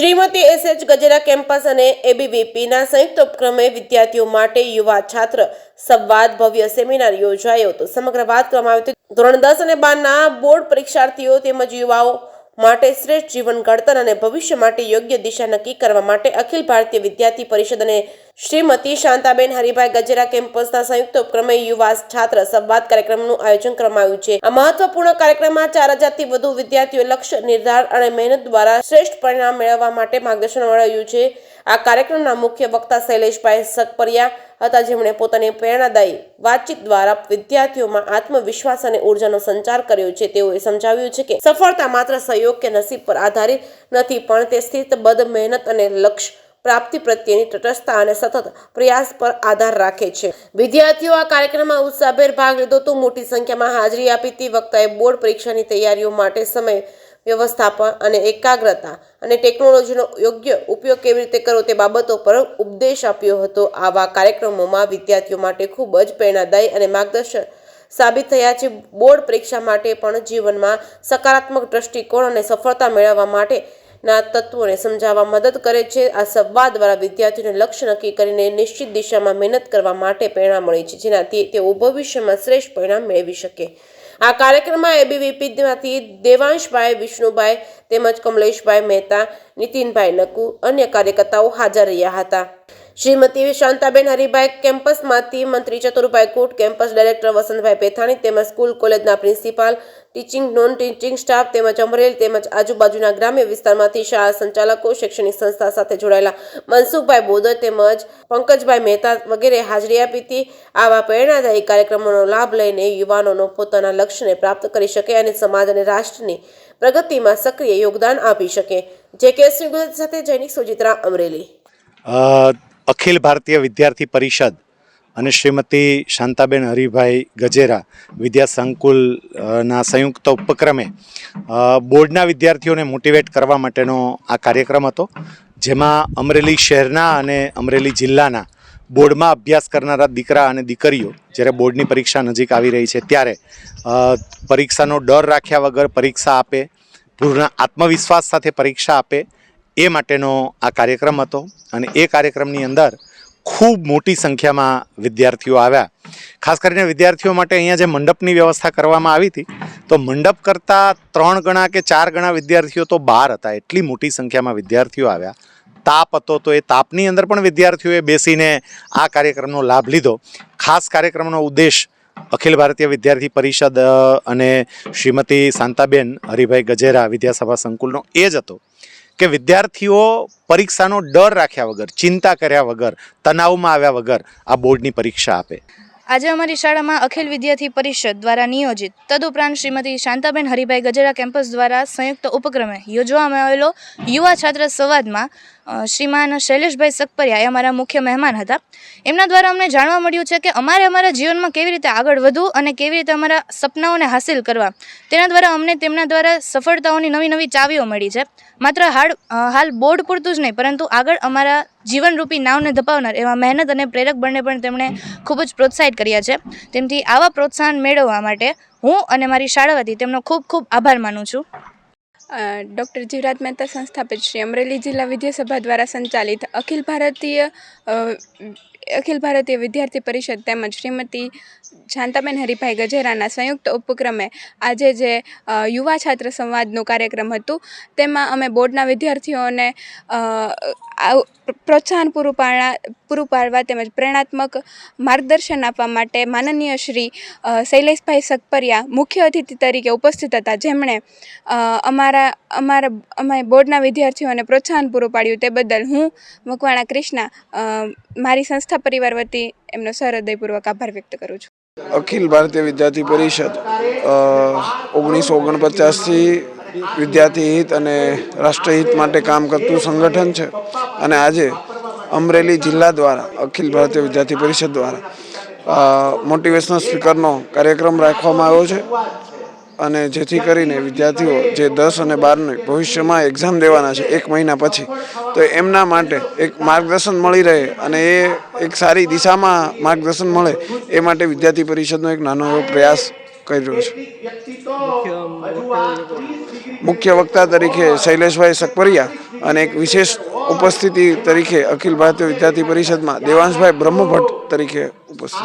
Shrimati એસ.એચ. Gajera campus અને એબીવીપીના સંયુક્ત ઉપક્રમે વિદ્યાર્થીઓ માટે યુવા છાત્ર સંવાદ ભવ્ય સેમિનાર યોજાયો હતો। સમગ્ર વાત કરવામાં આવી હતી ધોરણ 10 અને 12ના બોર્ડ પરીક્ષાર્થીઓ તેમજ યુવાઓ માટે શ્રેષ્ઠ જીવન ઘડતર અને ભવિષ્ય માટે યોગ્ય દિશા નક્કી કરવા માટે અખિલ ભારતીય વિદ્યાર્થી પરિષદ અને શ્રીમતી શાંતાબેન હરિભાઈ ગજેરા કેમ્પસના સંયુક્ત ઉપક્રમે યુવા છાત્ર સંવાદ કાર્યક્રમનું આયોજન કરવામાં આવ્યું છે। આ મહત્વપૂર્ણ કાર્યક્રમમાં 4000થી વધુ વિદ્યાર્થીઓ લક્ષ્ય નિર્ધાર અને મહેનત દ્વારા શ્રેષ્ઠ પરિણામ મેળવવા માટે માર્ગદર્શન મળ્યું છે। આ કાર્યક્રમના મુખ્ય વક્તા શૈલેષભાઈ સકપરિયા હતા, જેમણે પોતાની પ્રેરણાદાયી વાતચીત દ્વારા વિદ્યાર્થીઓમાં આત્મવિશ્વાસ અને ઉર્જાનો સંચાર કર્યો છે। તેઓએ સમજાવ્યું છે કે સફળતા માત્ર સહયોગ કે નસીબ પર આધારિત નથી, પણ તે શિસ્તબદ્ધ મહેનત અને લક્ષ્ય પ્રાપ્તિ પ્રત્યેની તટસ્થતા અને સતત પ્રયાસ પર આધાર રાખે છે। વિદ્યાર્થીઓ આ કાર્યક્રમમાં ઉત્સાહભેર ભાગ લીધો તો મોટી સંખ્યામાં હાજરી આપી હતી। વક્તાએ બોર્ડ પરીક્ષાની તૈયારીઓ માટે સમય વ્યવસ્થાપન અને એકાગ્રતા અને ટેકનોલોજીનો યોગ્ય ઉપયોગ કેવી રીતે કરવો તે બાબતો પર ઉપદેશ આપ્યો હતો। આવા કાર્યક્રમોમાં વિદ્યાર્થીઓ માટે ખૂબ જ પ્રેરણાદાયી અને માર્ગદર્શક સાબિત થયા છે। બોર્ડ પરીક્ષા માટે પણ જીવનમાં સકારાત્મક દ્રષ્ટિકોણ અને સફળતા મેળવવા માટે ના તત્વોને સમજાવવા મદદ કરે છે। આ સંવાદ દ્વારા વિદ્યાર્થીઓને લક્ષ્ય નક્કી કરીને નિશ્ચિત દિશામાં મહેનત કરવા માટે પ્રેરણા મળી છે, જેનાથી તેઓ ભવિષ્યમાં શ્રેષ્ઠ પરિણામ મેળવી શકે। આ કાર્યક્રમમાં એબીવીપીમાંથી દેવાંશભાઈ, વિષ્ણુભાઈ તેમજ કમલેશભાઈ મહેતા, નીતિનભાઈ નકુ, અન્ય કાર્યકર્તાઓ હાજર રહ્યા હતા। શ્રીમતી શાંતાબેન હરિભાઈ કેમ્પસમાંથી મંત્રી ચતુરભાઈ કોટ, કેમ્પસ ડાયરેક્ટર વસંતભાઈ પેથાણી તેમજ સ્કૂલ કોલેજના principal, teaching non teaching staff તેમજ અમરેલી તેમજ આજુબાજુના ગ્રામ્ય વિસ્તારમાંથી શાળા સંચાલકો, શૈક્ષણિક સંસ્થા સાથે જોડાયેલા મનસુખભાઈ બોદર તેમજ પંકજભાઈ મહેતા વગેરે હાજરી આપી હતી। આવા પ્રેરણાદાયી કાર્યક્રમોનો લાભ લઈને યુવાનોનો પોતાના લક્ષ્યને પ્રાપ્ત કરી શકે અને સમાજ અને રાષ્ટ્રની પ્રગતિમાં સક્રિય યોગદાન આપી શકે। જે.કે. ગુજરાત સાથે જૈનિક સુજિત્રા, અમરેલી। અખિલ ભારતીય વિદ્યાર્થી પરિષદ અને શ્રીમતી શાંતાબેન હરિભાઈ ગજેરા વિદ્યા સંકુલના સંયુક્ત ઉપક્રમે બોર્ડના વિદ્યાર્થીઓને મોટિવેટ કરવા માટેનો આ કાર્યક્રમ હતો, જેમાં અમરેલી શહેરના અને અમરેલી જિલ્લાના બોર્ડમાં અભ્યાસ કરનારા દીકરા અને દીકરીઓ જ્યારે બોર્ડની પરીક્ષા નજીક આવી રહી છે ત્યારે પરીક્ષાનો ડર રાખ્યા વગર પરીક્ષા આપે, પૂર્ણ આત્મવિશ્વાસ સાથે પરીક્ષા આપે એ માટેનો આ કાર્યક્રમ હતો। અને એ કાર્યક્રમની અંદર ખૂબ મોટી સંખ્યામાં વિદ્યાર્થીઓ આવ્યા। ખાસ કરીને વિદ્યાર્થીઓ માટે અહીંયા જે મંડપની વ્યવસ્થા કરવામાં આવી હતી તો મંડપ કરતાં 3 ગણા કે 4 ગણા વિદ્યાર્થીઓ તો બહાર હતા, એટલી મોટી સંખ્યામાં વિદ્યાર્થીઓ આવ્યા। તાપ હતો તો એ તાપની અંદર પણ વિદ્યાર્થીઓએ બેસીને આ કાર્યક્રમનો લાભ લીધો। ખાસ કાર્યક્રમનો ઉદ્દેશ અખિલ ભારતીય વિદ્યાર્થી પરિષદ અને શ્રીમતી શાંતાબેન હરિભાઈ ગજેરા વિદ્યાસભા સંકુલનો એ જ હતો કે વિદ્યાર્થીઓ પરીક્ષાનો ડર રાખ્યા વગર, ચિંતા કર્યા વગર, તણાવમાં આવ્યા વગર આ બોર્ડની પરીક્ષા આપે। આજે અમારી શાળામાં અખિલ વિદ્યાર્થી પરિષદ દ્વારા નિયોજિત તદુપરાંત શ્રીમતી શાંતાબેન હરિભાઈ ગજેરા કેમ્પસ દ્વારા સંયુક્ત ઉપક્રમે યોજવામાં આવેલો યુવા છાત્ર સંવાદમાં શ્રીમાન શૈલેષભાઈ સકપરિયા એ અમારા મુખ્ય મહેમાન હતા। એમના દ્વારા અમને જાણવા મળ્યું છે કે અમારે અમારા જીવનમાં કેવી રીતે આગળ વધવું અને કેવી રીતે અમારા સપનાઓને હાસિલ કરવા, તેના દ્વારા અમને તેમના દ્વારા સફળતાઓની નવી નવી ચાવીઓ મળી છે। માત્ર હાલ બોર્ડ પૂરતું જ નહીં, પરંતુ આગળ અમારા જીવનરૂપી નાવને ધપાવનાર એવા મહેનત અને પ્રેરક બળને પણ તેમણે ખૂબ જ પ્રોત્સાહિત કર્યા છે। તેમથી આવા પ્રોત્સાહન મેળવવા માટે હું અને મારી શાળા વતી તેમનો ખૂબ ખૂબ આભાર માનું છું। ડૉક્ટર જીવરાજ મહેતા સંસ્થાપિત શ્રી અમરેલી જિલ્લા વિદ્યાસભા દ્વારા સંચાલિત અખિલ ભારતીય વિદ્યાર્થી પરિષદ તેમજ શ્રીમતી શાંતાબેન હરિભાઈ ગજેરાના સંયુક્ત ઉપક્રમે આજે જે યુવા છાત્ર સંવાદનું કાર્યક્રમ હતું તેમાં અમે બોર્ડના વિદ્યાર્થીઓને પ્રોત્સાહન પૂરું પાડવા તેમજ પ્રેરણાત્મક માર્ગદર્શન આપવા માટે માનનીય શ્રી શૈલેષભાઈ સકપરિયા મુખ્ય અતિથિ તરીકે ઉપસ્થિત હતા, જેમણે અમે બોર્ડના વિદ્યાર્થીઓને પ્રોત્સાહન પૂરું પાડ્યું તે બદલ હું મકવાણા કૃષ્ણા મારી સંસ્થા પરિવાર વતી એમનો સહૃદયપૂર્વક આભાર વ્યક્ત કરું છું। અખિલ ભારતીય વિદ્યાર્થી પરિષદ 1949થી વિદ્યાર્થી હિત અને રાષ્ટ્રહિત માટે કામ કરતું સંગઠન છે અને આજે અમરેલી જિલ્લા દ્વારા અખિલ ભારતીય વિદ્યાર્થી પરિષદ દ્વારા મોટિવેશનલ સ્પીકરનો કાર્યક્રમ રાખવામાં આવ્યો છે અને જેથી કરીને વિદ્યાર્થીઓ જે 10 અને 12ની ભવિષ્યમાં એક્ઝામ દેવાના છે 1 મહિના પછી, તો એમના માટે એક માર્ગદર્શન મળી રહે અને એ એક સારી દિશામાં માર્ગદર્શન મળે એ માટે વિદ્યાર્થી પરિષદનો એક નાનો એવો પ્રયાસ કરી રહ્યો છે। મુખ્ય વક્તા તરીકે શૈલેષભાઈ સકપરિયા અને એક વિશેષ ઉપસ્થિતિ તરીકે અખિલ ભારતીય વિદ્યાર્થી પરિષદમાં દેવાંશભાઈ બ્રહ્મભટ્ટ તરીકે ઉપસ્થિત